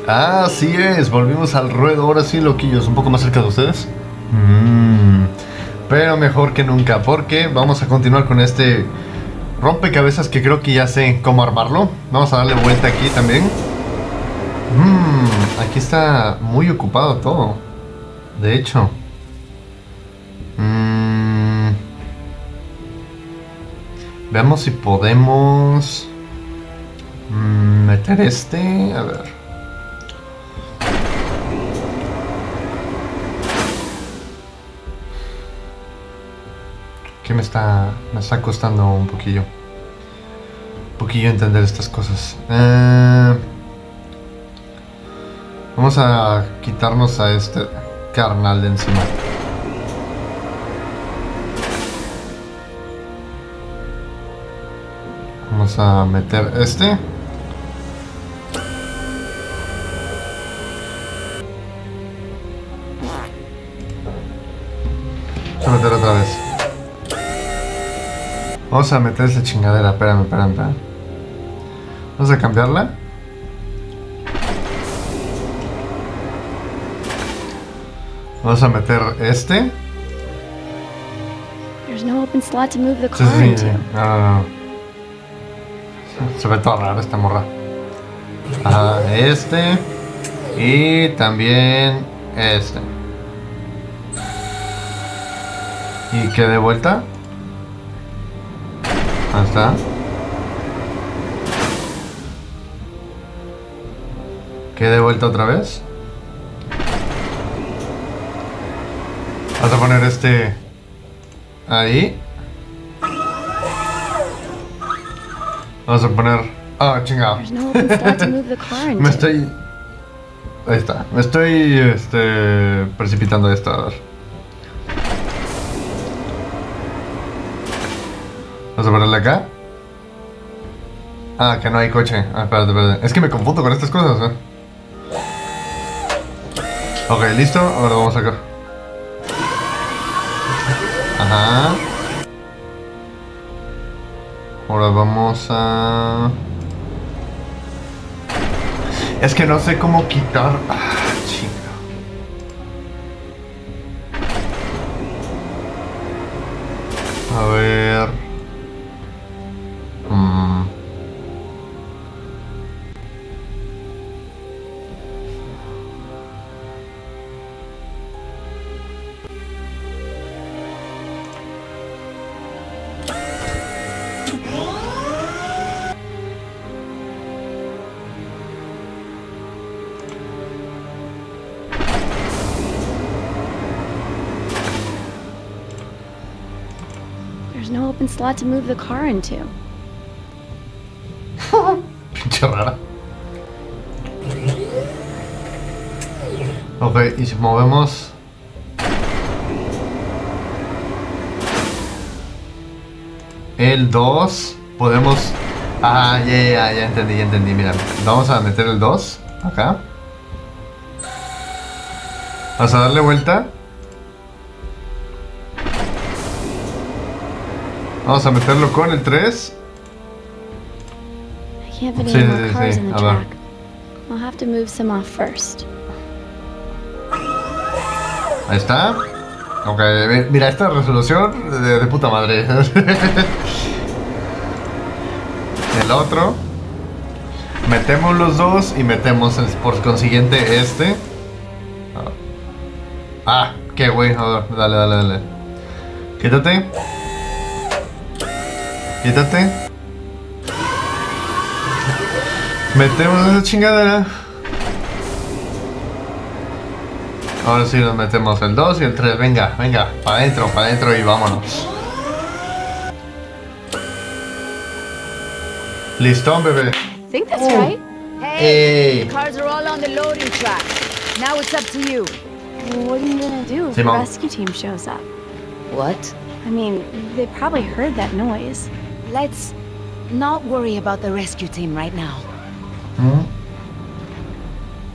Así es, volvimos al ruedo. Ahora sí, loquillos, un poco más cerca de ustedes. Pero mejor que nunca, porque vamos a continuar con este rompecabezas que creo que ya sé cómo armarlo. Vamos a darle vuelta aquí también. Aquí está muy ocupado todo. De hecho. Veamos si podemos meter este. A ver. Que me está costando un poquillo entender estas cosas. Vamos a quitarnos a este carnal de encima. Vamos a meter este. Vamos a meter otra vez. Vamos a meter esa chingadera. Espérame. Vamos a cambiarla. Vamos a meter este. There's no open slot to move the car Sí. No. Se ve toda rara esta morra. Este. Y también este. ¿Y qué de vuelta? Ahí está. ¿Qué de vuelta otra vez? Vas a poner este ahí. Vamos a poner... chingado. Me estoy... Ahí está. Me estoy precipitando esto. A ver. Vamos a ponerle acá. Que no hay coche. Espérate. Es que me confundo con estas cosas, Ok, listo. Ahora vamos acá. Ajá. Ahora vamos a... Es que no sé cómo quitar... chinga. A ver... There's no open slot to move the car into. Pinche rara. Ok, y si movemos... El 2, podemos... ya entendí, mira. Vamos a meter el 2 acá. Vamos a darle vuelta. Vamos a meterlo con el 3. I can't fit any more cars in the track. I'll have to move some off first. Ahí está. Ok, mira, esta resolución de puta madre. El otro. Metemos los dos y metemos por consiguiente este. Qué güey. Dale. Quítate. Metemos esa chingadera. Ahora sí nos metemos el 2 y el 3. Venga, para adentro y vámonos. Listón, bebé. I think that's right. Hey, the cars are all on the loading track. Now it's up to you. Well, what are you gonna do if the rescue team shows up? What? I mean, they probably heard that noise. Let's not worry about the rescue team right now.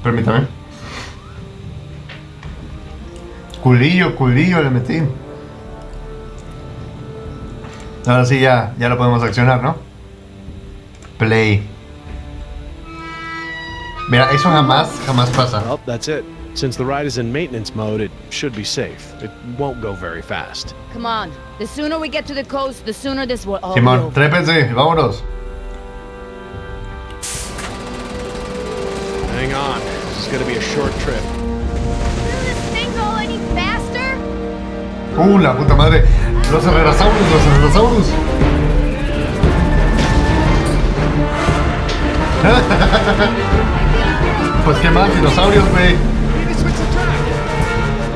Permítame. Culillo le metí. Ahora sí ya lo podemos accionar, ¿no? Play. Mira, eso jamás pasa. Well, that's it. Since the ride is in maintenance mode, it should be safe. It won't go very fast. Come on. The sooner we get to the coast, the sooner this will all Simón, be over. trépense, vámonos. Hang on. This is gonna be a short trip. Will this thing go any faster? La puta madre. Los herrerasaurus. Pues qué más, dinosaurios, güey.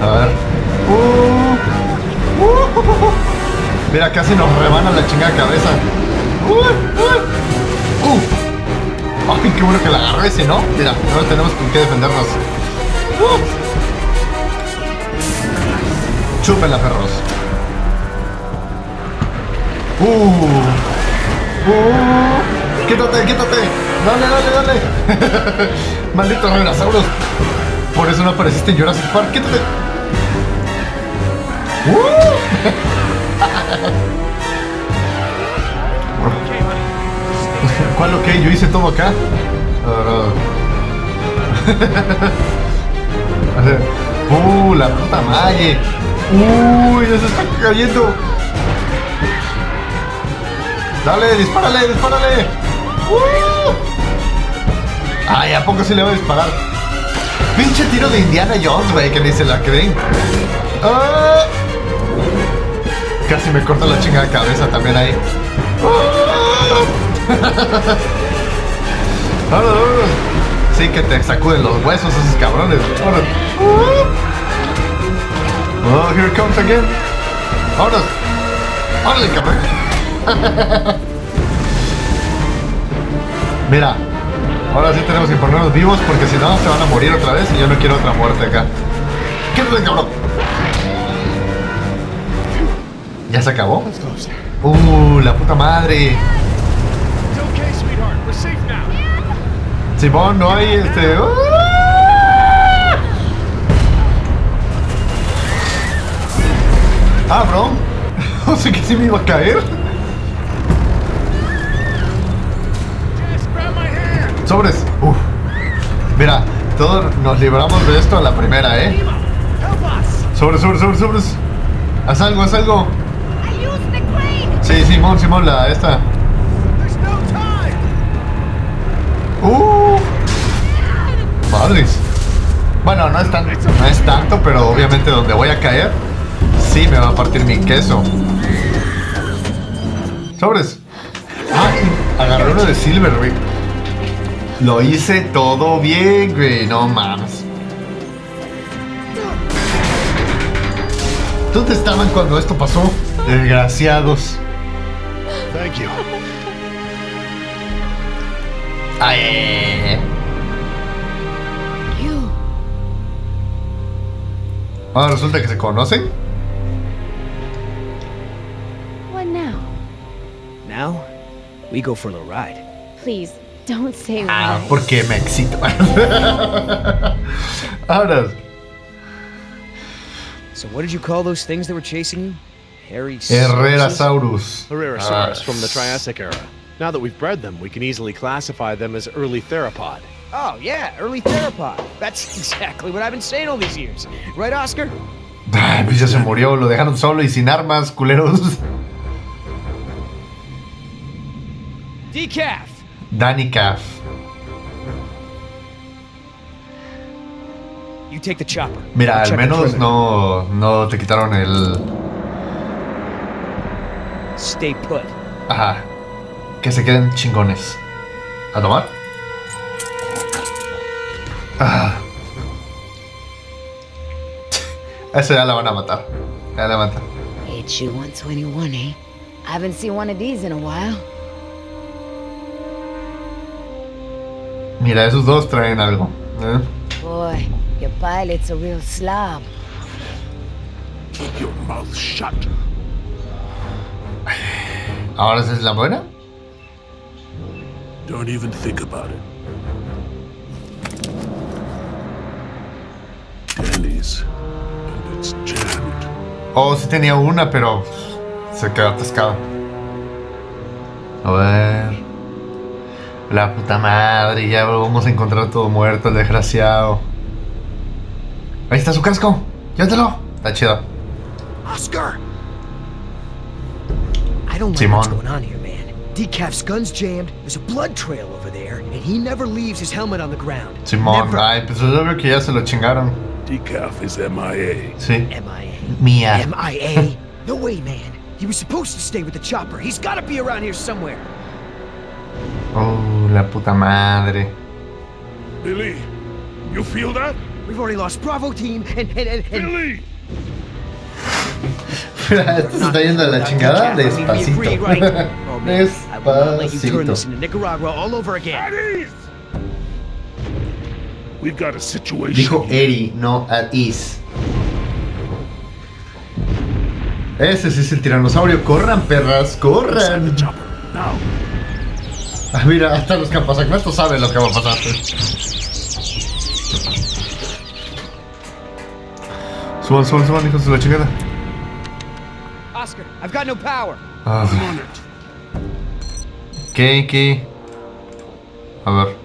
A ver. Mira, casi nos rebanan la chingada cabeza. Ay, qué bueno que la agarré, si no, mira, ahora tenemos con qué defendernos. Chúpenla, perros. Quítate. Dale. Malditos dinosaurios. Por eso no apareciste en Jurassic Park. Quítate. ¿Cuál ok? Yo hice todo acá. La puta madre. Uy, ya se está cayendo. Dale, dispárale. Ay, ¿a poco sí le va a disparar? Pinche tiro de Indiana Jones, güey, que ni se la creen. Casi me corta la chingada cabeza también ahí. Sí, que te sacuden los huesos esos cabrones. Oh, here it comes again. ¡Órale, cabrón! Mira, ahora sí tenemos que ponernos vivos porque si no se van a morir otra vez y yo no quiero otra muerte acá. ¡Quédate, cabrón! ¿Ya se acabó? La puta madre. Simón, no hay bro. No sé que sí me iba a caer. Sobres. Mira, todos nos libramos de esto a la primera, Sobres. Haz algo. Sí, Simón, esta. Madres. Bueno, no es tanto, pero obviamente donde voy a caer, sí me va a partir mi queso. Sobres. Agarré uno de silver, güey. Lo hice todo bien, güey. No mames. ¿Dónde estaban cuando esto pasó? Desgraciados. Thank you. Ay. Resulta que se conocen. What now? Now, we go for the ride. Please, don't say why. Porque me excito. Ahora. So what did you call those things that were chasing you? Herrerasaurus. Herrerasaurus from the Triassic era. Now that we've bred them, we can easily classify them as early theropod. Oh, yeah, early theropod. That's exactly what I've been saying all these years. Right, Oscar? Ay, pues ya se murió, lo dejaron solo y sin armas, culeros. Decaf. Danny Calf. You take the chopper. Mira, I'll al check the menos perimeter. no te quitaron el... Stay put. Ajá. Que se queden chingones. ¿A tomar? Esa ya la van a matar. Ya la matan. HU 121, eh? I haven't seen one of these in a while. Mira, esos dos traen algo. Boy, your pilot's a real slob. Keep your mouth shut. ¿Ahora esa es la buena? Don't even think about it. Pennies. And it's jammed. Oh, sí tenía una, pero se quedó atascada. A ver. La puta madre, ya lo vamos a encontrar todo muerto, el desgraciado. Ahí está su casco, llévatelo. Está chido. Oscar! I don't like Simón. what's going on here, man. Decaf's gun's jammed, there's a blood trail over there, and he never leaves his helmet on the ground. Simón, Never. ay, pues es obvio que ya se lo chingaron. Decaf is MIA. Sí. MIA. Mía. MIA? No way, man. He was supposed to stay with the chopper. He's gotta be around here somewhere. Oh, la puta madre. Billy, you feel that? We've already lost Bravo team, and Billy! Esto se está yendo a la chingada despacito. Oh, man. I will not let you turn Despacito. this into Nicaragua all over again. At ease! We've got a situation. Dijo Eri, no at ease. Ese sí es el tiranosaurio. Corran, perras, Inside corran. the chopper. Now. Ah, mira, hasta los campasacrestos saben lo que va a pasar. Suban, suban, suban, hijos de la chingada. Oscar, I've got no power. Ah, I'm on it. ¿Qué? A ver.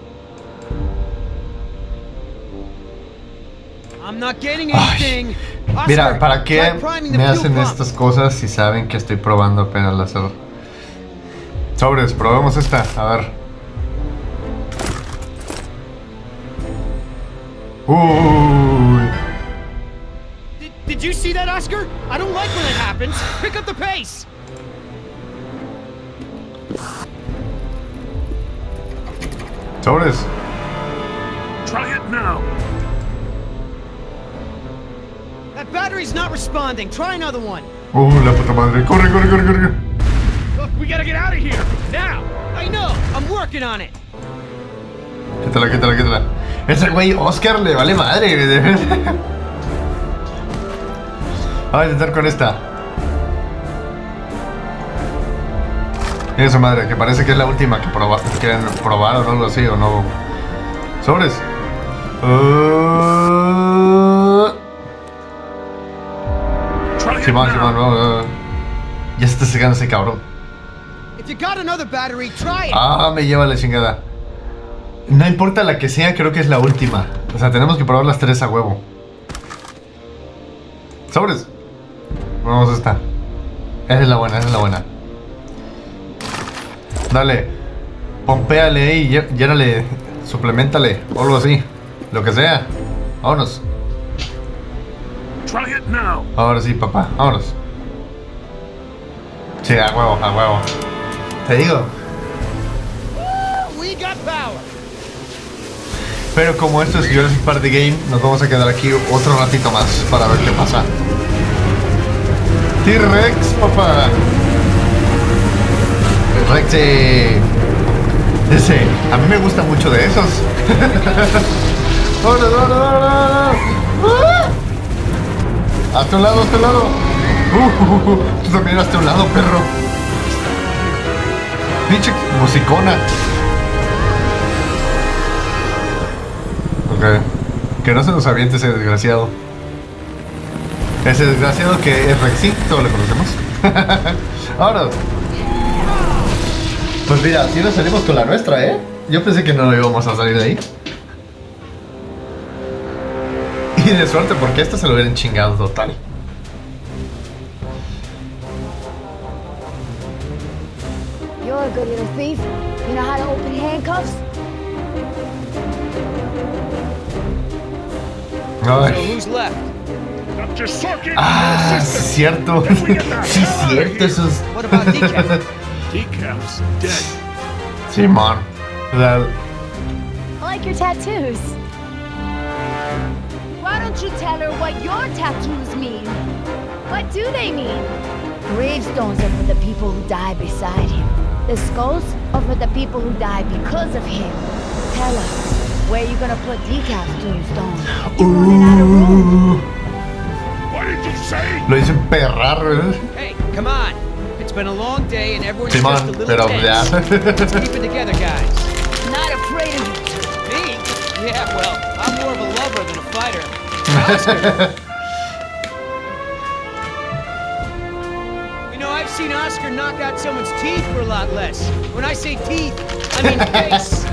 I'm not getting Ay, anything. Oscar, mira, ¿para qué try priming the me fuel hacen pump. estas cosas si saben que estoy probando apenas láser? Sobres, probemos esta, a ver. Uy. Did you see that, Oscar? I don't like when it happens. Pick up the pace. Sobres. Try it now. That battery's not responding. Try another one. La puta madre. Corre, corre, corre, corre. Look, we gotta get out of here now. I know. I'm working on it. Quítala, quítala, quítala. Ese güey Oscar le vale madre. Vamos a intentar con esta. Mira esa madre, que parece que es la última que quieren probar o algo así, o no. Sobres. Try it Simón, now. Simón, no. Ya se está secando ese cabrón. If you got another battery, try it. Ah, me lleva la chingada. No importa la que sea, creo que es la última. O sea, tenemos que probar las tres a huevo. Sobres. Vamos a esta. Esa es la buena, esa es la buena. Dale. Pompéale ahí, llénale. Suplementale. O algo así. Lo que sea. Vámonos. Try it now. Ahora sí, papá. Vámonos. Sí, a huevo, a huevo. Te digo. We got power. Pero como esto es Jurassic Party Game, nos vamos a quedar aquí otro ratito más para ver qué pasa. T-Rex, papá. T-Rex. Ese, a mí me gusta mucho de esos. ¡Vámonos, vámonos, vámonos! ¡Hasta un lado, hasta un lado! Tú también hasta un lado, perro. Pinche musicona. Ok. Que no se nos aviente ese desgraciado. Ese desgraciado que es Rexy, todos lo conocemos. Ahora. Pues mira, si nos salimos con la nuestra, ¿eh? Yo pensé que no íbamos a salir de ahí. Y de suerte, porque esta se lo hubieran chingado total. You're a good little thief. You know how to open handcuffs? So Ay. who's left? Dr. Sorkin, Ah, sí, cierto. Sí, cierto, esos. What about Decaf? Decaf's dead. Simón. O sea, I like your tattoos. Why don't you tell her what your tattoos mean? What do they mean? Gravestones are for the people who die beside him. The skulls are for the people who die because of him. Tell her, where you gonna put Decaf's tombstone? You're running out of room. What did you say? lo dicen perrar, ¿verdad? Hey, come on. It's been a long day and everyone's Simón, just a little pero ya. tense. Let's keep it together, guys. Not afraid of you. Me? Yeah, well, I'm more of a lover than a fighter. Oscar. You know, I've seen Oscar knock out someone's teeth for a lot less. When I say teeth, I mean face.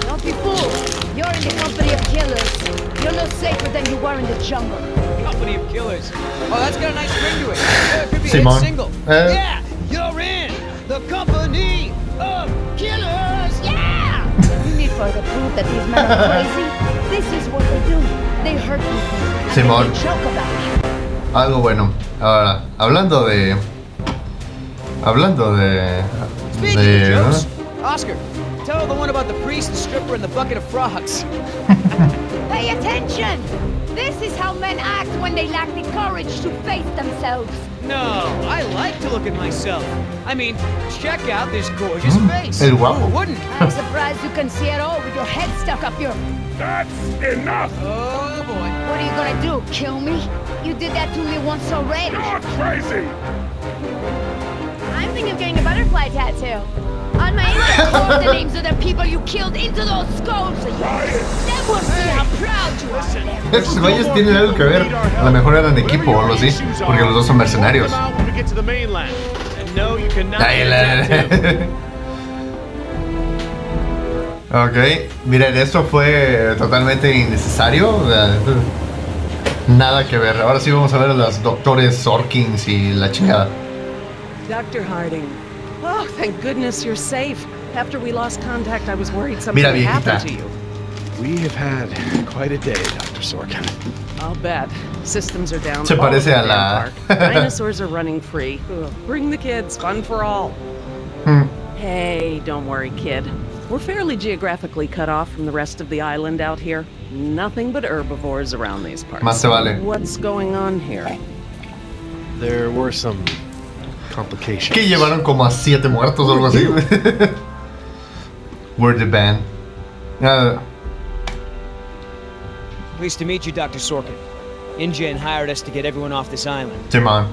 Don't be fooled. You're in the company of killers. You're no safer than you were in the jungle. Company of killers. Oh, that's got a nice ring to it. It could be a Simon. hit single. Yeah, you're in the company of killers. Yeah. You need further proof that these men are crazy. This is what they do. They hurt people. And Simon. then they joke about it. Algo bueno. Ahora, hablando de... Speaking of jokes, Oscar, tell the one about the priest, the stripper, and the bucket of frogs. Pay attention! This is how men act when they lack the courage to face themselves. No, I like to look at myself. I mean, check out this gorgeous face. El guapo. Who wouldn't? I'm surprised you can see it all with your head stuck up your... That's enough! Oh boy. What are you gonna do, kill me? You did that to me once already. You're crazy! I'm thinking of getting a butterfly tattoo. On my Carve ankle. the names of the people you killed into those skulls. Then we'll see how proud you are. Estos güeyes tienen algo que ver. A lo mejor eran equipo o algo así. Porque los dos son mercenarios. When we get to the mainland. And no, you cannot Ay, get a tattoo. Ok, miren, esto fue totalmente innecesario. O sea, nada que ver. Ahora sí vamos a ver a los doctores Sorkins y la chingada. Dr. Harding. Oh, thank goodness you're safe. After we lost contact, I was worried something Mira, had happened viejita. to you. We have had quite a day, Dr. Sorkin. I'll bet. Systems are down. Se all over parece the a la- damn park. Dinosaurs are running free. Ugh, bring the kids. Fun for all. Hey, don't worry, kid. We're fairly geographically cut off from the rest of the island out here. Nothing but herbivores around these parts. Más te vale. What's going on here? There were some complications. Que llevaron como a 7 muertos o algo así. We're the band. Pleased to meet you, Dr. Sorkin. InGen hired us to get everyone off this island. Simón.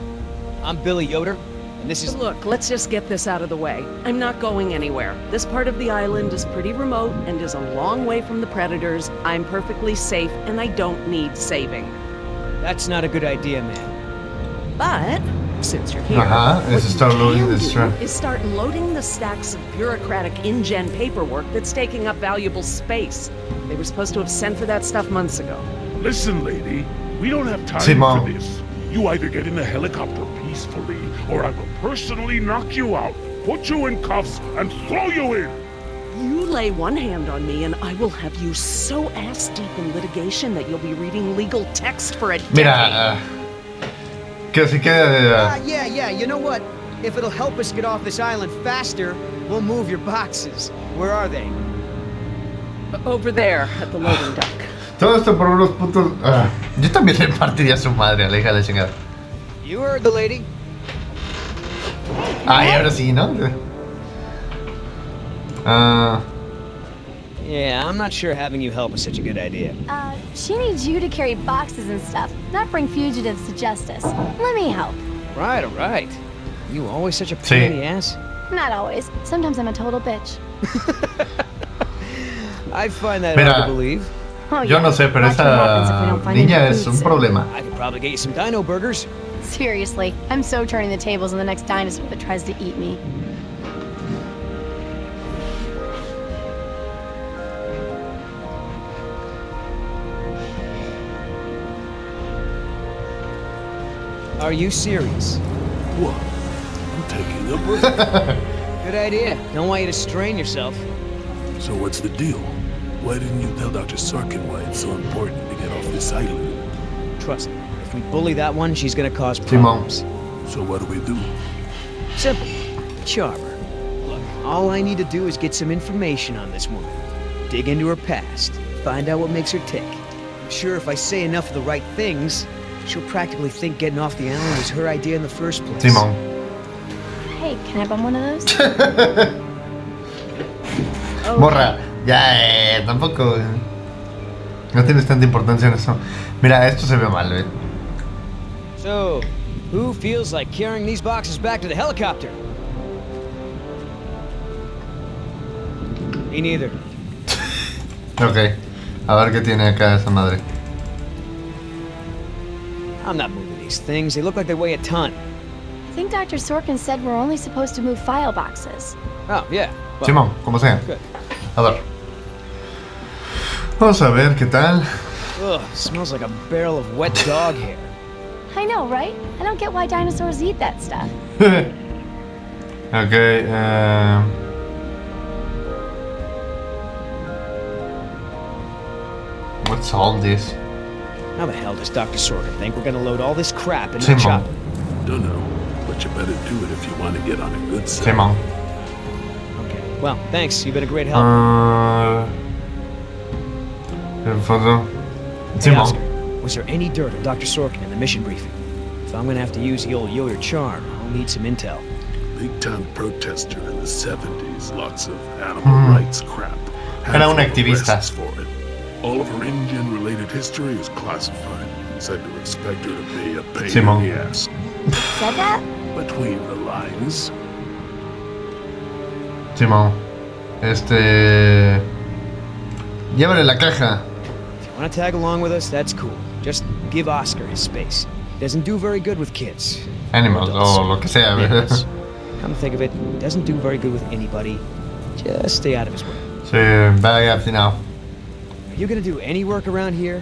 I'm Billy Yoder, and this is... Look, let's just get this out of the way. I'm not going anywhere. This part of the island is pretty remote and is a long way from the predators. I'm perfectly safe and I don't need saving. That's not a good idea, man. But, since you're here, Ajá, what es you start loading can this do trap. is start loading the stacks of bureaucratic InGen paperwork that's taking up valuable space. They were supposed to have sent for that stuff months ago. Listen, lady, we don't have time Simon. for this. You either get in the helicopter peacefully, or I will personally knock you out, put you in cuffs, and throw you in! You lay one hand on me and I will have you so ass deep in litigation that you'll be reading legal text for a decade. Mira, que así que Yeah, you know what? If it'll help us get off this island faster, we'll move your boxes. Where are they? Over there at the loading dock. todo esto por unos putos. Yo también le partiría a su madre a la hija de la chingada. You heard the lady. Ay, ahora sí, ¿no? Yeah, I'm not sure having you help is such a good idea. She needs you to carry boxes and stuff, not bring fugitives to justice. Let me help. Right, all right. You always such a pain in the ass? Not always. Sometimes I'm a total bitch. I find that Mira, hard to believe. Oh, Yo yeah. no sé, pero Watch what happens if we esta don't find niña any es food un soon. problema. I could probably get you some dino burgers. Seriously, I'm so turning the tables on the next dinosaur that tries to eat me. Are you serious? What? I'm taking a break. Good idea. Don't want you to strain yourself. So what's the deal? Why didn't you tell Dr. Sorkin why it's so important to get off this island? Trust me, if we bully that one, she's gonna cause Simon. problems. So what do we do? Simple. Charm her. Look, all I need to do is get some information on this woman. Dig into her past. Find out what makes her tick. I'm sure if I say enough of the right things, she'll practically think getting off the island was her idea in the first place. Simón. Hey, can I bum one of those? Morra, ya, tampoco. No tienes tanta importancia en eso. Mira, esto se ve mal, So, who feels like carrying these boxes back to the helicopter? Me neither. Ok, a ver qué tiene acá esa madre. I'm not moving these things. They look like they weigh a ton. think Dr. Sorkin said we're only supposed to move file boxes. Oh, yeah. Well, Simón, como sea. good. A ver. Vamos a ver qué tal. Ugh, smells like a barrel of wet dog hair. I know, right? I don't get why dinosaurs eat that stuff. Okay, what's all this? How the hell does Dr. Sorkin think we're gonna load all this crap in the Simón. chopper? Dunno, but you better do it if you want to get on a good side. Simón. Okay, well, thanks. You've been a great help. En fondo. Hey, Simón. Oscar, was there any dirt on Dr. Sorkin in the mission briefing? If I'm gonna have to use the old Yoder charm, I'll need some intel. Big-time protester in the 70s, lots of animal rights crap. Era un Handful of activista. arrests for it. All of her InGen-related history is classified. Said to expect her to be a pain Simón. in the ass. Said that? Between the lines. Simón. Llévale la caja. If you wanna tag along with us, that's cool. Just give Oscar his space. He doesn't do very good with kids. Animals o lo que sea. Animals. Come to think of it, he doesn't do very good with anybody. Just stay out of his way. Sí, vaya al final. Are you gonna do any work around here?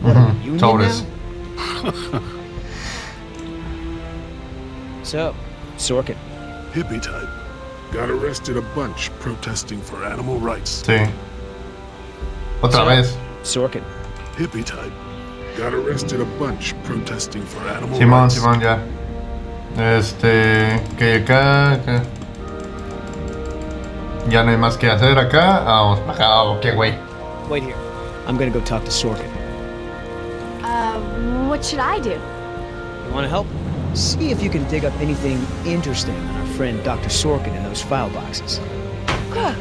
What are we, union Sobres. now? So, Sorkin. Hippie type. Got arrested a bunch protesting for animal rights. Sí. Otra vez. Sorkin. Hippie type. Got arrested a bunch protesting for animal Simón, rights. Simón, ya. Que acá. Ya no hay más que hacer acá. Vamos para acá. Ok, güey. Wait here. I'm gonna go talk to Sorkin. What should I do? You wanna help? See if you can dig up anything interesting on our friend Dr. Sorkin in those file boxes.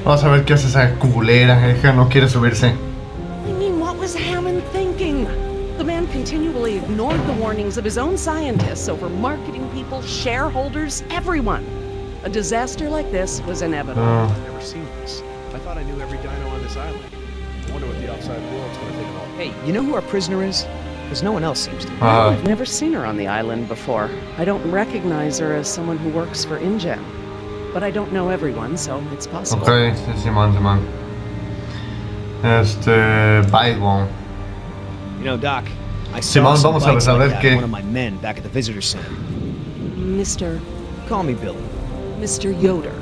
Vamos a ver qué hace esa culera. Ella no quiere subirse. I mean, what was Hammond thinking? The man continually ignored the warnings of his own scientists over marketing people, shareholders, everyone. A disaster like this was inevitable. I've never seen this. I thought I knew every dino on this island. I wonder what the outside world's gonna think of all. Hey, you know who our prisoner is? Because no one else seems to. I've never seen her on the island before. I don't recognize her as someone who works for InGen. But I don't know everyone, so it's possible. Ok, sí, Simón, Simón. Bible. You know, Doc, I Simón, saw some vamos a bites ver like that qué- in one of my men back at the visitor center. Mr. Call me Billy. Mr. Yoder,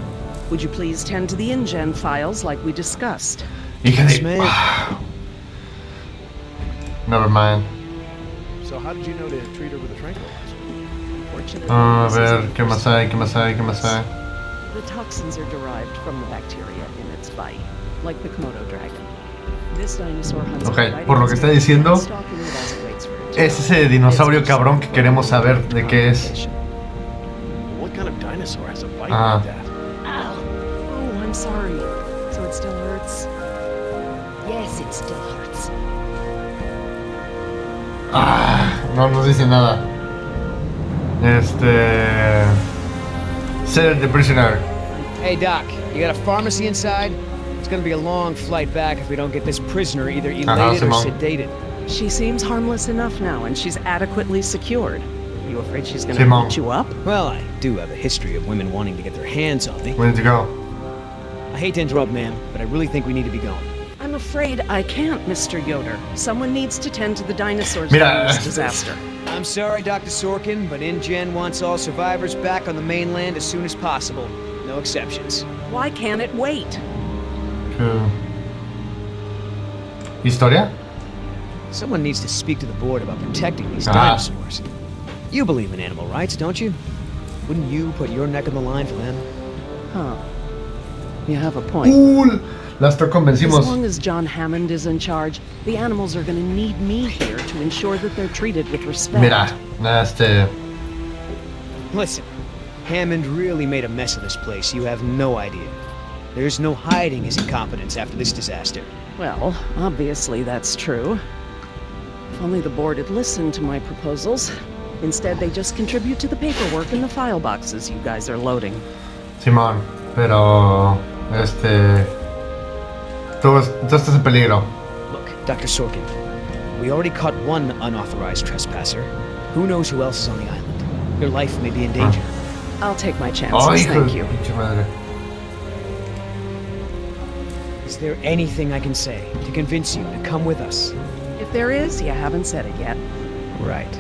would you please tend to the InGen files like we discussed? Hija Yes, de. ma'am. Never mind. So how did you know to treat her with a tranquilizer? Fortunately, A this ver, isn't ¿qué más hay? ¿Qué más hay? ¿Qué más hay? The toxins are derived from the bacteria in its bite, like the Komodo dragon. This dinosaur hunts Ok, por lo que está diciendo, es ese dinosaurio cabrón que queremos saber de qué es. What kind of dinosaur has a bite Ah. like that? Ow. Oh, I'm sorry. So it still hurts? Yes, it still hurts. No nos dice nada. Ser the prisoner. Hey, Doc, you got a pharmacy inside? It's gonna be a long flight back if we don't get this prisoner either elated or Simón. sedated. She seems harmless enough now, and she's adequately secured. Are you afraid she's gonna Simón. beat you up? Well, I do have a history of women wanting to get their hands on me. We need to go. I hate to interrupt, ma'am, but I really think we need to be going. I'm afraid I can't, Mr. Yoder. Someone needs to tend to the dinosaurs Mira, during this disaster. I'm sorry, Dr. Sorkin, but InGen wants all survivors back on the mainland as soon as possible. No exceptions. Why can't it wait? ¿Historia? Someone needs to speak to the board about protecting these Ah. dinosaurs. You believe in animal rights, don't you? Wouldn't you put your neck on the line for them? Huh. You have a point. Cool. Las As convencimos. long as John Hammond is in charge, the animals are gonna need me here to ensure that they're treated with respect. Mira, Listen, Hammond really made a mess of this place. You have no idea. There's no hiding his incompetence after this disaster. Well, obviously that's true. If only the board had listened to my proposals. Instead, they just contribute to the paperwork in the file boxes you guys are loading. Simón, pero tú estás en peligro. Look, Dr. Sorkin, we already caught one unauthorized trespasser. Who knows who else is on the island? Your life may be in danger. I'll take my Oh, chances, hijo thank de you. pinche madre. Is there anything I can say to convince you to come with us? If there is, you haven't said it yet. Right.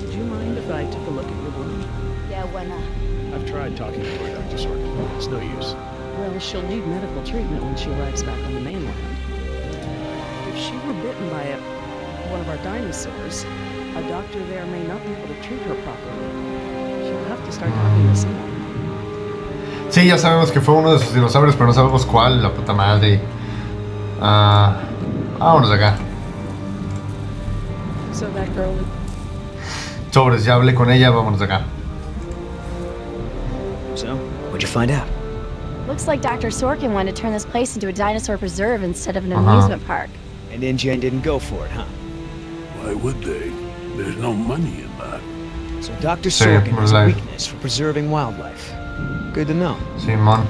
Did you mind if I took a look at your wound? Yeah, buena. I've tried talking to her, Dr. Sorkin. It's no use. Well, she'll need medical treatment when she arrives back on the mainland. If she were bitten by one of our dinosaurs, a doctor there may not be able to treat her properly. She'll have to start talking to someone. Sí, ya sabemos que fue uno de sus dinosaurios, pero no sabemos cuál, la puta madre. Vámonos de acá. So that girl... Sobres, ya hablé con ella, vámonos de acá. So, what'd you find out? Looks like Dr. Sorkin wanted to turn this place into a dinosaur preserve instead of an amusement park. And InGen didn't go for it, huh? Why would they? There's no money in that. So Dr. Sí, Sorkin has a life. weakness for preserving wildlife. Good to know. Simón.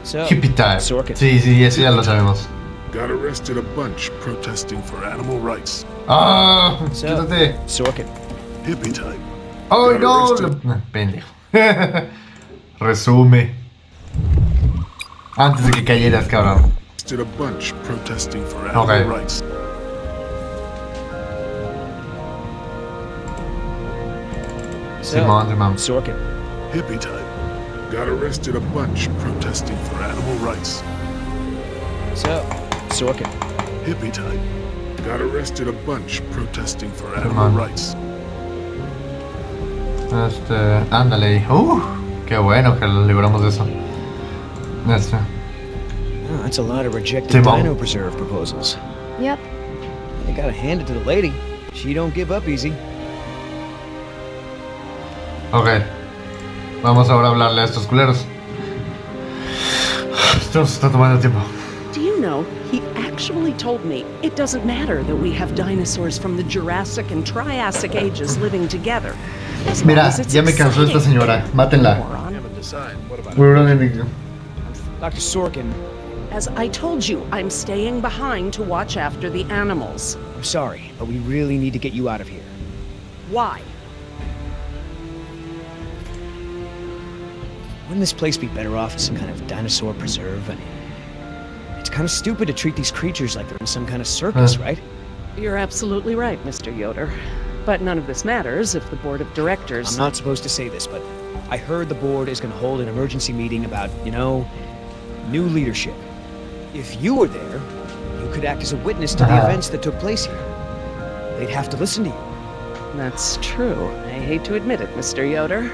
So, Hippie type. Sorkin. Sí, sí, eso ya lo sabemos. Got arrested a bunch protesting for animal rights. ¡Ah! So, Quítate. Sorkin. Hippie type. ¡Ay, Got no! arrested. Pendejo. Resume. Antes de que cayeras, cabrón. Arrested a bunch protesting for animal Okay. rights. So, Simón, Simón. Sorkin. Hippie type. Got arrested a bunch protesting for animal rights. So, Sorkin. Hippie type. Got arrested a bunch protesting for animal on. rights. Ándale. Qué bueno que lo libramos de eso. Oh, that's a lot of rejected Simón. dino preserve proposals. Yep. You gotta hand it to the lady. She don't give up easy. Ok. Vamos ahora a hablarle a estos culeros. Esto nos está tomando tiempo. Do you know, he actually told me it doesn't matter that we have dinosaurs from the Jurassic and Triassic ages living together. As long Mira, as it's ya me cansó esta exciting. señora. Mátenla. Moron. Haven't decided. What about We're running. Dr. Sorkin, As I told you, I'm staying behind to watch after the animals. I'm sorry, but we really need to get you out of here. Why? Wouldn't this place be better off as some kind of dinosaur preserve? I mean, it's kind of stupid to treat these creatures like they're in some kind of circus, right? You're absolutely right, Mr. Yoder. But none of this matters if the board of directors... I'm not supposed to say this, but I heard the board is going to hold an emergency meeting about, you know, new leadership. If you were there, you could act as a witness to the events that took place here. They'd have to listen to you. That's true. I hate to admit it, Mr. Yoder.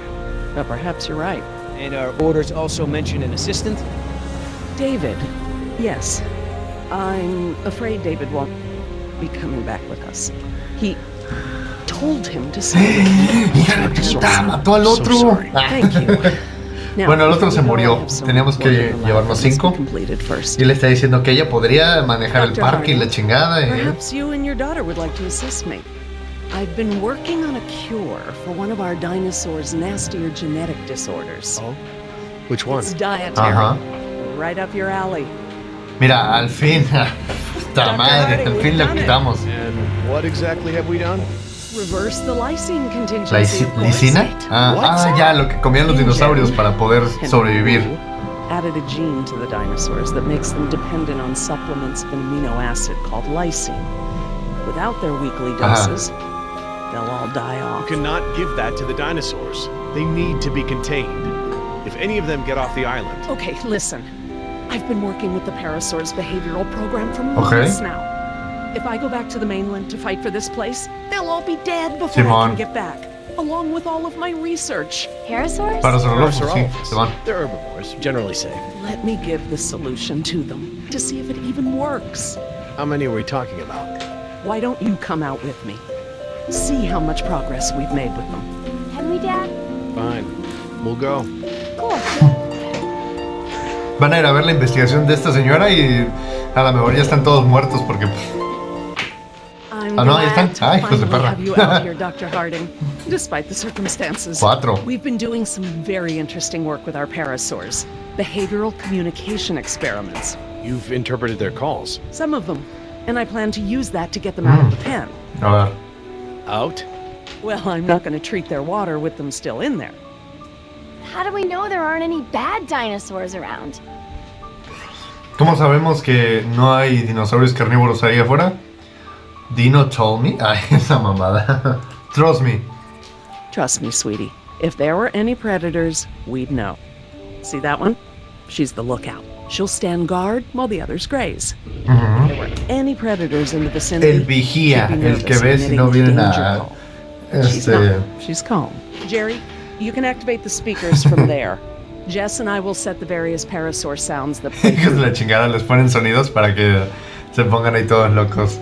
But perhaps you're right. And our orders also mention an assistant? David. Yes. I'm afraid David won't be coming back with us. He told him to say Hija de puta, mató al otro. Thank you. Now, Bueno, el otro se before we murió. go, I have some Teníamos que work in the lab llevarnos that must be 5. completed first. Y le está diciendo que ella podría manejar el Dr. parque y la Harding, chingada. Perhaps you and your daughter would like to assist me. I've been working on a cure for one of our dinosaurs' nastier genetic disorders. Oh? Which one? It's dietary. Ajá. Right up your alley. Mira, al fin. Puta madre, al fin lo quitamos. And what exactly have we done? Reverse the lysine ¿La contingency, of course. lisina? Ya, lo que comían los dinosaurios para poder sobrevivir. Added a gene to the dinosaurs that makes them dependent on supplements of an amino acid called lysine. Without their weekly doses, they'll all die You off. cannot give that to the dinosaurs. They need to be contained. If any of them get off the island... Okay, listen. I've been working with the Parasaur's behavioral program for Okay. months now. If I go back to the mainland to fight for this place, they'll all be dead before I Simón. can get back, along with all of my research. Parasaurs? Para Sorolopus, sí, Parasaurolophus. Simón. They're herbivores, generally safe. Let me give the solution to them to see if it even works. How many are we talking about? Why don't you come out with me? See how much progress we've made with them. Henry, Dad? Fine. We'll go. Cool. Van a ir a ver la investigación de esta señora y a lo mejor ya están todos muertos porque... I'm Ah, no, ahí glad están. to Ay, hijos de finally perra. have you out here, Dr. Harding, despite the circumstances. 4. We've been doing some very interesting work with our parasaurs. Behavioral communication experiments. You've interpreted their calls. Some of them. And I plan to use that to get them out of the pen. A ver. Out? Well, I'm not going to treat their water with them still in there. How do we know there aren't any bad dinosaurs around? ¿Cómo sabemos que no hay dinosaurios carnívoros ahí afuera? Dino told me. Ay, esa mamada. Trust me. Trust me, sweetie. If there were any predators, we'd know. See that one? She's the lookout. She'll stand guard while the others graze. If there were any predators in the vicinity, El vigía, she'd be el que nervous ve and si no emitting vienen danger a... call. She's not. She's calm. Jerry, you can activate the speakers from there. Jess and I will set the various parasaur sounds that play. Hijos de la chingada, les ponen sonidos para que se pongan ahí todos locos.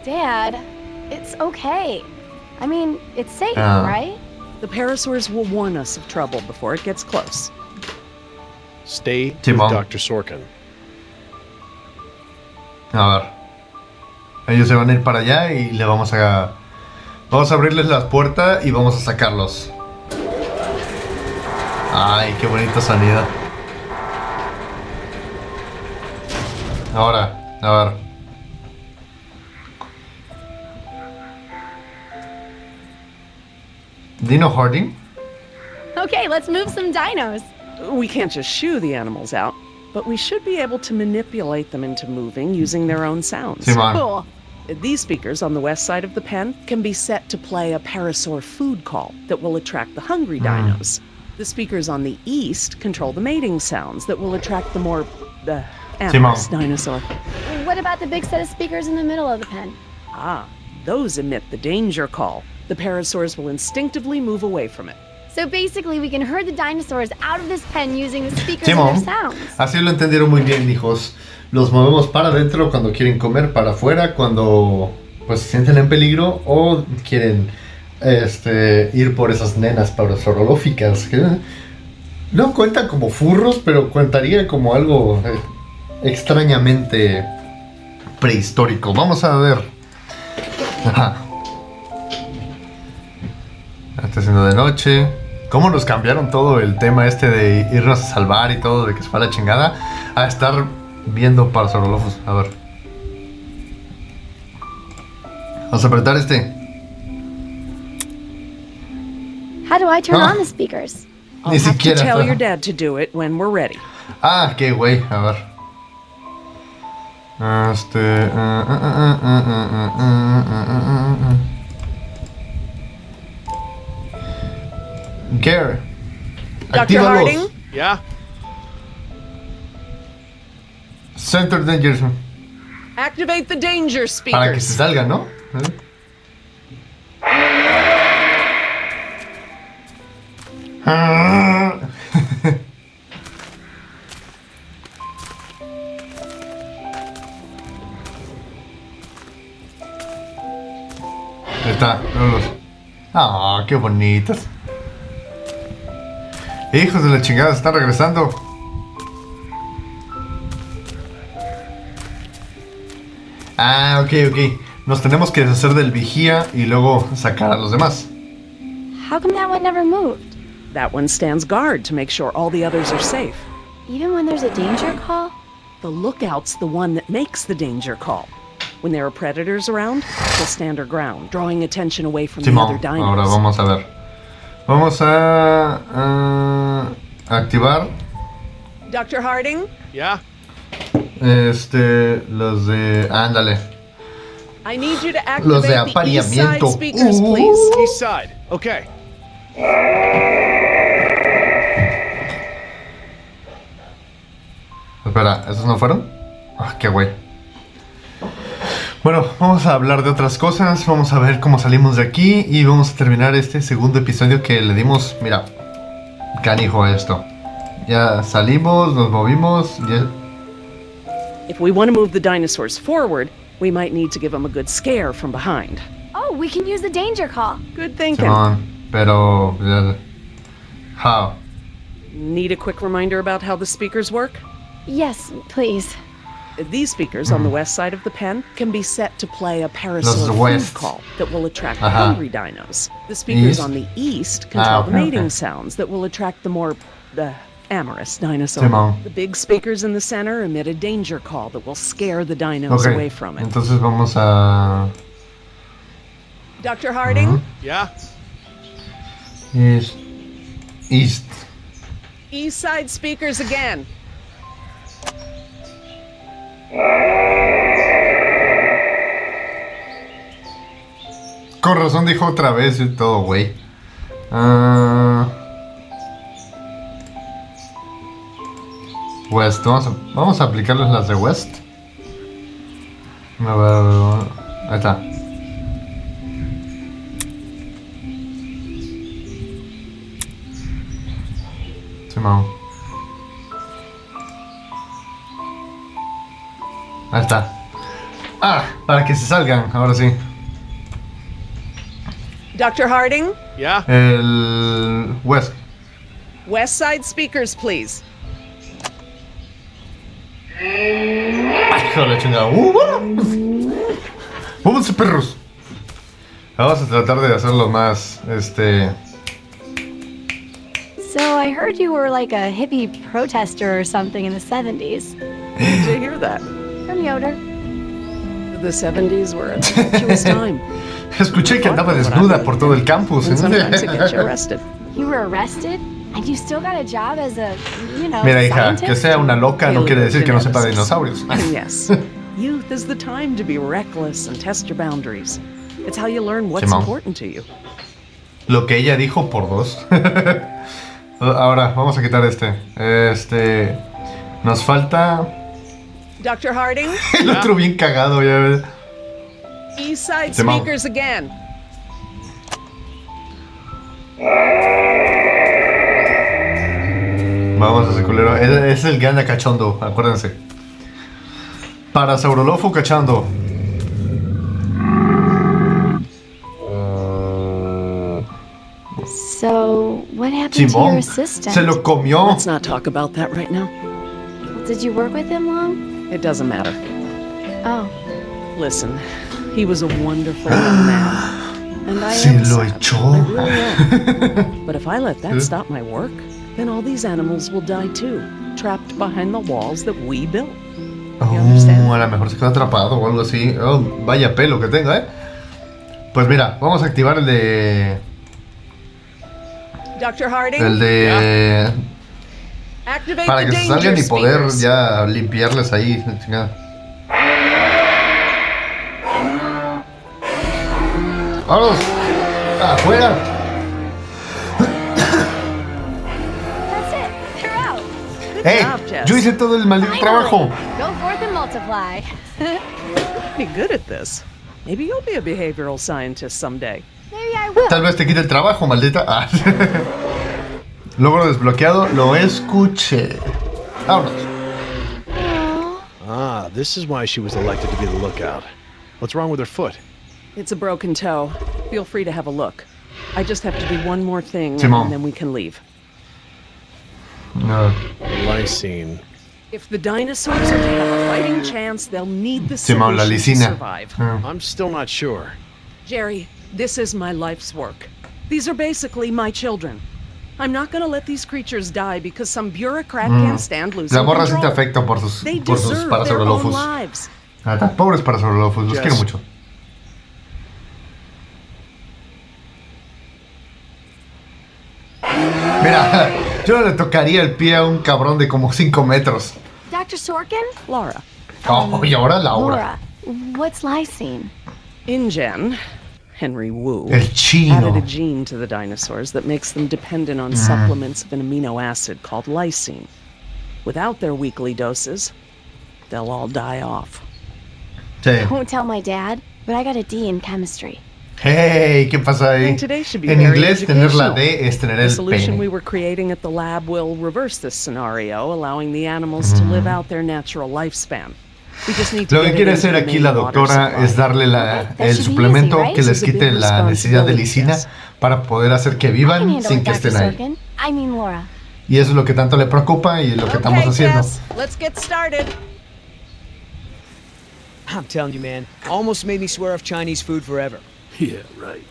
Dad, it's okay. I mean, it's safe, right? The parasaurs will warn us of trouble before it gets close. Stay with Simón. Dr. Sorkin. A ver. Ellos se van a ir para allá y le vamos a abrirles la puerta y vamos a sacarlos. Ay, qué bonito sonido. Ahora, a ver. Dino Harding. Okay, let's move some dinos. We can't just shoo the animals out, but we should be able to manipulate them into moving using their own sounds. Simón. Cool. These speakers on the west side of the pen can be set to play a parasaur food call that will attract the hungry dinos. The speakers on the east control the mating sounds that will attract the more amorous dinosaur. What about the big set of speakers in the middle of the pen? Ah, those emit the danger call. The parasaurs will instinctively move away from it. So basically, we can herd the dinosaurs out of this pen using the speakers Simón. and their sounds. Así lo entendieron muy bien, hijos. Los movemos para adentro cuando quieren comer, para afuera cuando pues se sienten en peligro o quieren ir por esas nenas parasaurolóficas que no cuentan como furros, pero contaría como algo extrañamente prehistórico. Vamos a ver. Ajá. Está siendo de noche. ¿Cómo nos cambiaron todo el tema de irnos a salvar y todo, de que se fue a la chingada, a estar viendo parasaurolóficos? A ver. Vamos a apretar How do I turn on the speakers? I'll Ni have to siquiera. tell your dad to do it when we're ready. Ah, qué güey. A ver. Gary. Dr. Actívalos. Harding? Yeah? Center Danger. Activate the danger Para que se speakers. salga, ¿no? Ahí está, véanlos. Ah, qué bonitas. Hijos de la chingada, están regresando. Ah, ok. Nos tenemos que deshacer del vigía y luego sacar a los demás. How come that one never moved? That one stands guard to make sure all the others are safe. Even when there's a danger call? The lookout's the one that makes the danger call. When there are predators around, she'll stand her ground, drawing attention away from the other Simón, dinos. ahora vamos a ver. Vamos a activar Dr. Harding? Yeah? los de... Ándale. I need you to Los de activate the east side apareamiento. speakers, please. East side. Okay. Espera, ¿esos no fueron? Ah, qué güey. Bueno, vamos a hablar de otras cosas. Vamos a ver cómo salimos de aquí. Y vamos a terminar este segundo episodio que le dimos, mira, canijo a esto. Ya salimos, nos movimos. Ya... If we want to move the dinosaurs forward, we might need to give them a good scare from behind. Oh, we can use the danger call. Good thinking. Simón, pero... How? Need a quick reminder about how the speakers work? Yes, please. These speakers on the west side of the pen can be set to play a parasaur food west. call that will attract the Ajá. hungry dinos. The speakers East? on the east control the okay, mating okay. sounds that will attract the more amorous dinosaur. Simón. The big speakers in the center emit a danger call that will scare the dinos Ok, away from it. entonces vamos a Dr. Harding? Yeah? East. East side speakers again. Con razón dijo otra vez y todo, güey. West. Vamos a aplicarles las de West. A ver, ahí está. Simón. Ahí está. Para que se salgan, ahora sí. Dr. Harding? Yeah? El West. West side speakers, please. Ay, hijo de la chingada. Vamos, perros. Vamos a tratar de hacerlo más, So I heard you were like a hippie protester or something in the 70s. Did you hear that? From Yoder. The 70s were a tumultuous time. Escuché que andaba desnuda por todo el campus. And sometimes it gets you arrested. You were arrested? And you still got a job as a, Mira, hija, scientist? que sea una loca no quiere decir que no sepa de dinosaurios. Yes. Youth is the time to be reckless and test your boundaries. It's how you learn what's Simón. important to you. Lo que ella dijo por dos. Ahora, vamos a quitar nos falta Dr. Harding? el otro bien cagado, ya ves. East side Simón. speakers again. Vamos a ese culero. Es el que anda cachondo, acuérdense. Parasaurolofo cachando. So, what happened to your Simón, assistant? se lo comió. Let's not talk about that right now. Did you work with him long? It doesn't matter. Oh. Listen, he was a wonderful young man. And I Se am lo sad. echó. I really am. But if I let that stop my work, then all these animals will die too, trapped behind the walls that we built. You understand? A lo mejor se queda atrapado o algo así. Oh, vaya pelo que tenga, Pues mira, vamos a activar el de... Dr. Harding? El de... Activate Para the que se danger salgan y poder speakers. ya limpiarles ahí. Chingada. ¡Vámonos! ¡Afuera! That's it. They're out. ¡Ey! job, Jess. Yo hice todo el maldito trabajo. Go forth and multiply. Be good at this. Maybe you'll be a behavioral scientist someday. Maybe I will. Tal vez te quite el trabajo, maldita. Logro desbloqueado, lo escuché. Vámonos. Ah, this is why she was elected to be the lookout. What's wrong with her foot? It's a broken toe. Feel free to have a look. I just have to do one more thing, Simón. and then we can leave. No. Lysine. If the dinosaurs are to have a fighting chance, they'll need the Simón, la solution to lisina. survive. I'm still not sure. Jerry, this is my life's work. These are basically my children. I'm not gonna let these creatures die because some bureaucrat can't stand losing La morra sí te control. afecta por They sus deserve their own parasaurolofos. lives. Pobres parasaurolofos, los Yes. quiero mucho. Mira, yo no le tocaría el pie a un cabrón de como 5 metros. Dr. Sorkin? Laura, Oh, y ahora la obra. Laura, what's lysine? InGen, Henry Wu, El added chino. a gene to the dinosaurs that makes them dependent on supplements of an amino acid called lysine. Without their weekly doses, they'll all die off. Sí. Won't tell my dad, but I got a D in chemistry. Hey, ¿qué pasa ahí? And today should be En very inglés, tener la educational. D es tener The el solution pene. we were creating at the lab will reverse this scenario, allowing the animals to live out their natural lifespan. We just need to Lo get que it quiere into hacer the aquí main la water doctora supply. es darle el should be suplemento easy, right? que les This is a quite big la necesidad de responsibility, lisina Jess. para poder hacer que I can vivan handle sin it, que Dr. estén ahí. Sorkin. I mean Laura. Y eso es lo que tanto le preocupa y lo que estamos Okay, haciendo. Jess, let's get started. I'm telling you, man, almost made me swear off Chinese food forever. Yeah, right.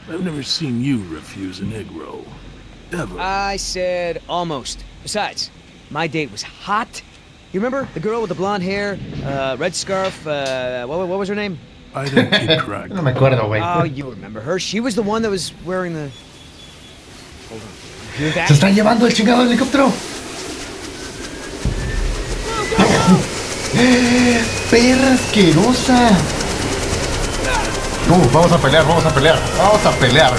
I've never seen you refuse an egg roll. Ever. I said almost. Besides, my date was hot. You remember the girl with the blonde hair, red scarf? What was her name? I don't keep track. No me acuerdo, güey. Oh, you remember her. She was the one that was wearing the... Hold on. Hear that? Se están llevando el chingado helicóptero. Perra asquerosa. Vamos a pelear, vamos a pelear. Vamos a pelear.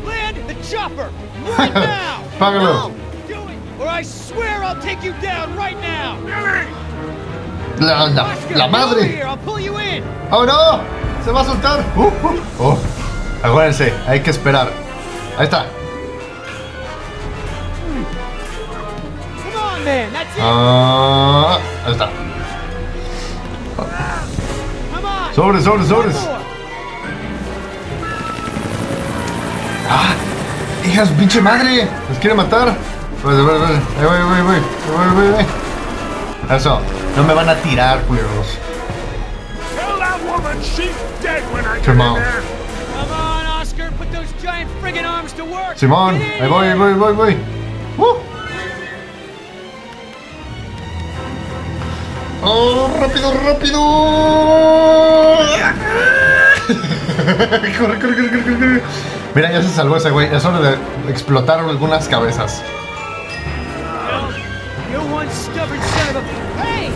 Land the chopper right now. Págalo. Do it, or I swear I'll take you down right now. La madre. Here, I'll pull you in. ¡Oh, no! ¡Se va a soltar! Oh. Acuérdense, hay que esperar. Ahí está. Come on, man. That's it. Ahí está. Come on. Sobres. One more. ¡Ah! ¡Hija de su pinche madre! ¡Nos quiere matar! Voy. Eso. No me van a tirar, culeros. Tell that woman she's dead when I get Come in on. there. Come on, Oscar. Put those giant friggin' arms to work. Simón, Get in ahí voy. ¡Oh, rápido! Corre. Mira, ya se salvó ese güey. Es hora de explotar algunas cabezas. You one stubborn son of a... Hey!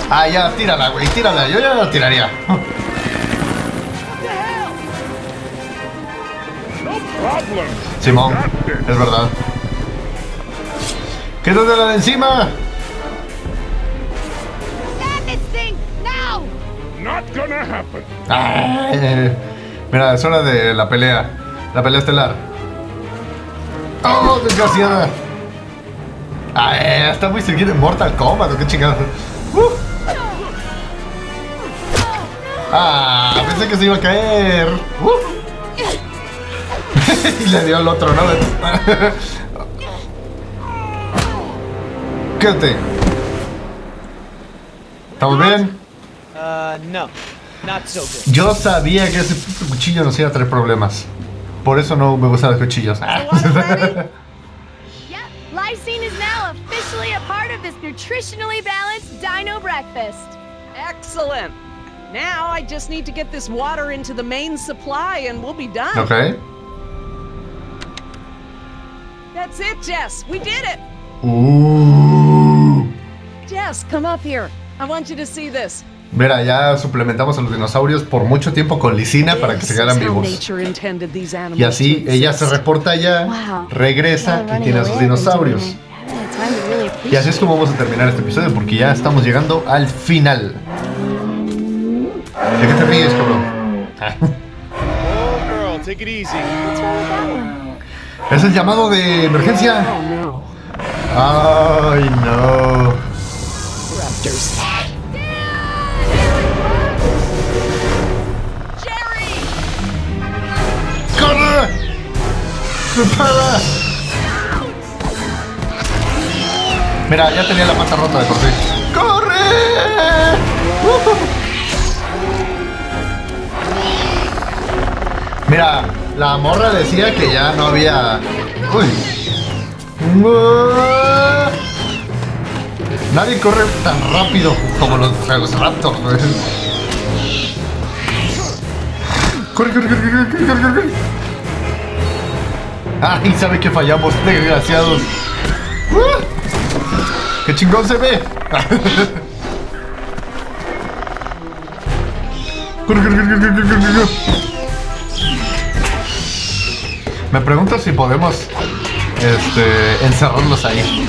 Ah, ya, tírala, güey, tírala. Yo ya la tiraría. What the hell? No problem. Simón, Got this. es verdad. ¡Quítate la de encima! Stand this thing now! Not gonna happen. Ay, mira, es hora de la pelea. La pelea estelar. ¡Oh, desgraciada! Ay, está muy seguido en Mortal Kombat, ¿o qué chingado? Pensé que se iba a caer. Y le dio al otro, ¿no? Quédate. ¿Estamos bien? No. Not so good. Yo sabía que ese puto cuchillo nos iba a traer problemas. Por eso no me gustan los cuchillos. Yep, lysine is now officially a part of this nutritionally balanced dino breakfast. Excellent. Now I just need to get this water into the main supply and we'll be done. Ok. That's it, Jess. We did it. Jess, come up here. I want you to see this. Mira, ya suplementamos a los dinosaurios por mucho tiempo con lisina para que se This quedaran is how vivos. nature intended these animals Y así to ella se exist. reporta allá, Wow. regresa y tiene a sus dinosaurios. Y así es como vamos a terminar este episodio porque ya estamos llegando al final. ¿De qué te ríes, cabrón? Oh, girl, take it easy. Es el llamado de emergencia. Oh, no. Ay, no. Raptors. ¡Corre! ¡Prepara! Mira, ya tenía la pata rota de por sí. ¡Corre! Mira, la morra decía que ya no había... ¡Uy! Nadie corre tan rápido como los raptors. Corre. Ay, sabe que fallamos, desgraciados. ¡Qué chingón se ve! Corre. Me pregunto si podemos encerrarlos ahí.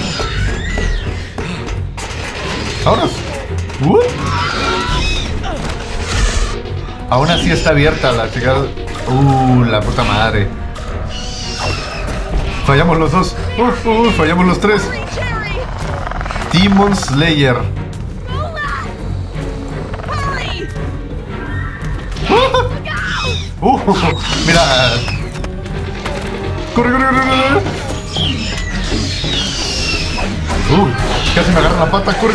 ¡Vámonos! Aún así está abierta la chica. La puta madre. Fallamos los dos. Fallamos los tres. Demon Slayer. Mira. Corre. Casi me agarra la pata. Corre.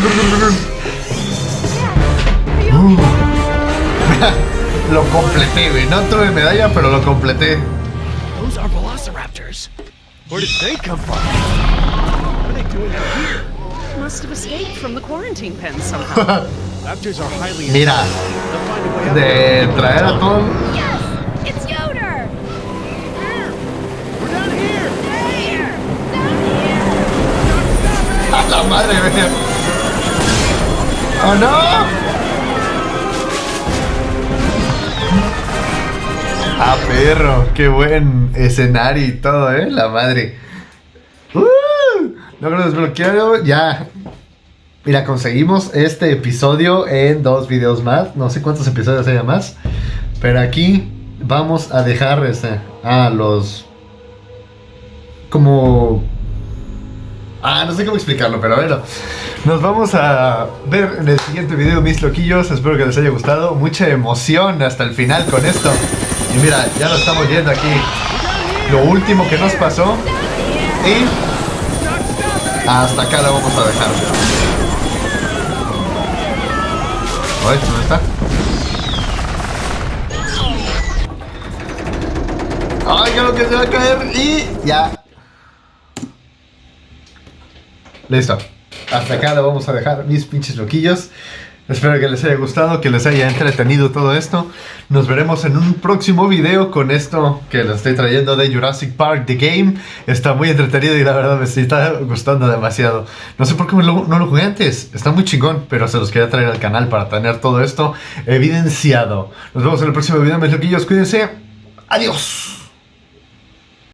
Mira, lo completé, güey. No tuve medalla, pero lo completé. Those are velociraptors. Where did they come from? What are they doing out here? Must have escaped from the quarantine pen somehow. Raptors are highly Mira, They'll find a way out. de traer a todo. Yes! It's Yoder! We're down here. Here! Down here! A la madre, güey. ¡Oh, no! Ah, perro, qué buen escenario y todo, la madre. Logro desbloqueado, ya. Mira, conseguimos este episodio en 2 videos más. No sé cuántos episodios haya más. Pero aquí vamos a dejar los... Como... no sé cómo explicarlo, pero a ver. Nos vamos a ver en el siguiente video, mis loquillos. Espero que les haya gustado. Mucha emoción hasta el final con esto. Y mira, ya lo estamos viendo aquí. Lo último que nos pasó. Y hasta acá lo vamos a dejar. Oye, ¿dónde está? ¡Ay, creo que se va a caer! Y ya. Listo. Hasta acá lo vamos a dejar, mis pinches loquillos. Espero que les haya gustado, que les haya entretenido todo esto. Nos veremos en un próximo video con esto que les estoy trayendo de Jurassic Park The Game. Está muy entretenido y la verdad me está gustando demasiado. No sé por qué no lo jugué antes. Está muy chingón, pero se los quería traer al canal para tener todo esto evidenciado. Nos vemos en el próximo video, mis loquillos. Cuídense. Adiós.